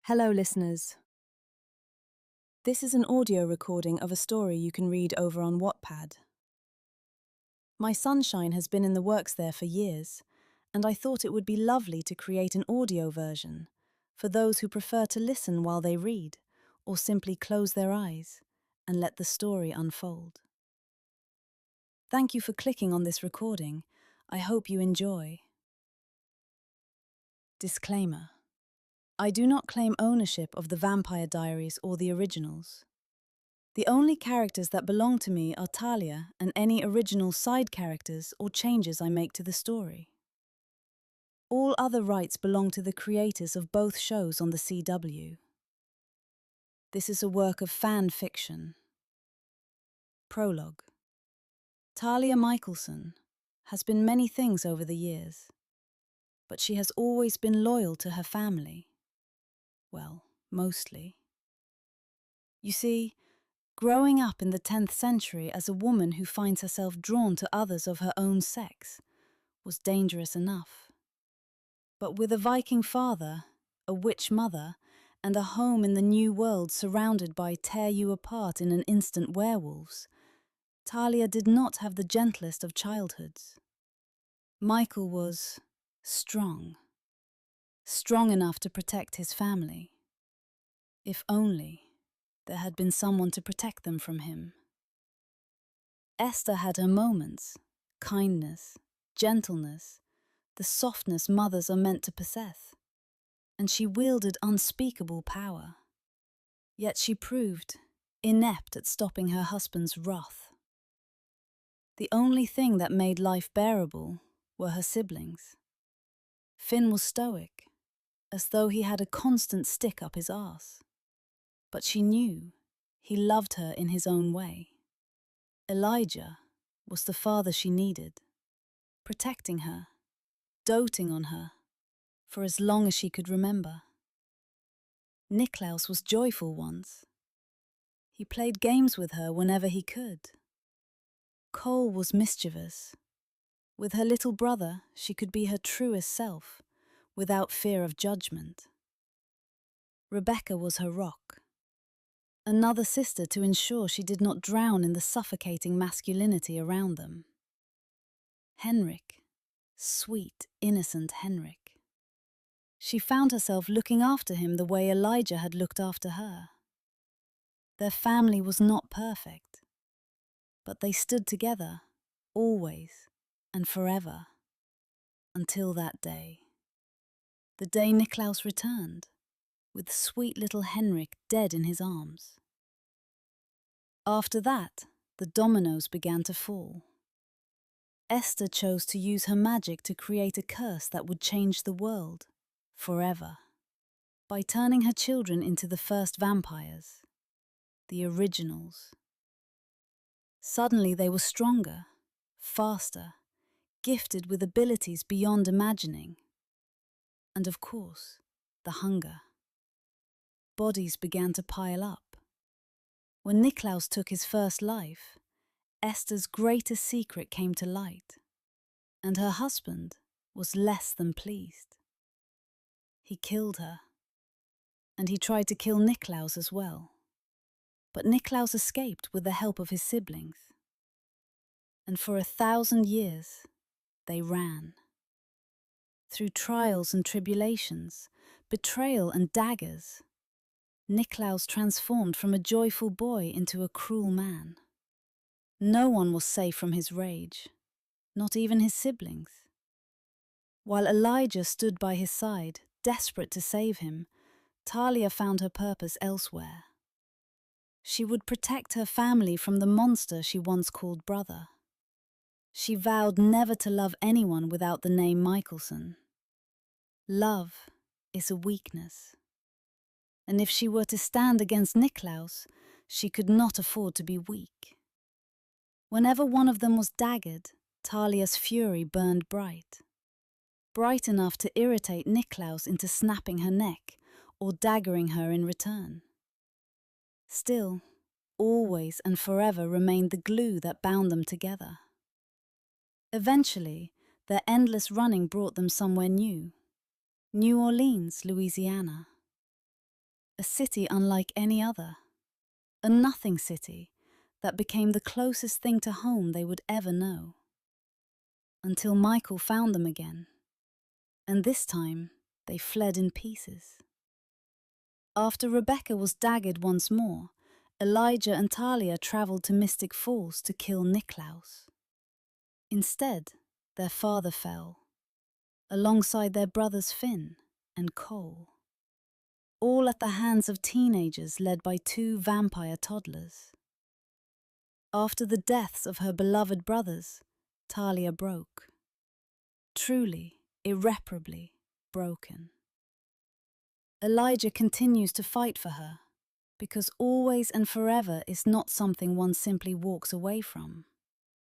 Hello, listeners. This is an audio recording of a story you can read over on Wattpad. My sunshine has been in the works there for years, and I thought it would be lovely to create an audio version for those who prefer to listen while they read, or simply close their eyes and let the story unfold. Thank you for clicking on this recording. I hope you enjoy. Disclaimer: I do not claim ownership of the Vampire Diaries or the originals. The only characters that belong to me are Talia and any original side characters or changes I make to the story. All other rights belong to the creators of both shows on the CW. This is a work of fan fiction. Prologue. Talia Michelson has been many things over the years, but she has always been loyal to her family. Well, mostly. You see, growing up in the 10th century as a woman who finds herself drawn to others of her own sex was dangerous enough. But with a Viking father, a witch mother, and a home in the New World surrounded by tear-you-apart-in-an-instant werewolves, Talia did not have the gentlest of childhoods. Michael was strong enough to protect his family. If only there had been someone to protect them from him. Esther had her moments: kindness, gentleness, the softness mothers are meant to possess, and she wielded unspeakable power. Yet she proved inept at stopping her husband's wrath. The only thing that made life bearable were her siblings. Finn was stoic, as though he had a constant stick up his arse. But she knew he loved her in his own way. Elijah was the father she needed, protecting her, doting on her, for as long as she could remember. Niklaus was joyful once. He played games with her whenever he could. Cole was mischievous. With her little brother, she could be her truest self, without fear of judgment. Rebecca was her rock, another sister to ensure she did not drown in the suffocating masculinity around them. Henrik, sweet, innocent Henrik. She found herself looking after him the way Elijah had looked after her. Their family was not perfect, but they stood together, always and forever, until that day. The day Niklaus returned, with sweet little Henrik dead in his arms. After that, the dominoes began to fall. Esther chose to use her magic to create a curse that would change the world, forever, by turning her children into the first vampires, the originals. Suddenly they were stronger, faster, gifted with abilities beyond imagining. And of course, the hunger. Bodies began to pile up. When Niklaus took his first life, Esther's greatest secret came to light, and her husband was less than pleased. He killed her, and he tried to kill Niklaus as well. But Niklaus escaped with the help of his siblings. And for 1,000 years, they ran. Through trials and tribulations, betrayal and daggers, Niklaus transformed from a joyful boy into a cruel man. No one was safe from his rage, not even his siblings. While Elijah stood by his side, desperate to save him, Talia found her purpose elsewhere. She would protect her family from the monster she once called brother. She vowed never to love anyone without the name Michelson. Love is a weakness. And if she were to stand against Niklaus, she could not afford to be weak. Whenever one of them was daggered, Talia's fury burned bright. Bright enough to irritate Niklaus into snapping her neck or daggering her in return. Still, always and forever remained the glue that bound them together. Eventually, their endless running brought them somewhere new. New Orleans, Louisiana. a city unlike any other, a nothing city that became the closest thing to home they would ever know. Until Michael found them again, and this time they fled in pieces. After Rebecca was daggered once more, Elijah and Talia travelled to Mystic Falls to kill Niklaus. Instead, their father fell, alongside their brothers Finn and Cole, all at the hands of teenagers led by 2 vampire toddlers. After the deaths of her beloved brothers, Talia broke. Truly, irreparably broken. Elijah continues to fight for her, because always and forever is not something one simply walks away from.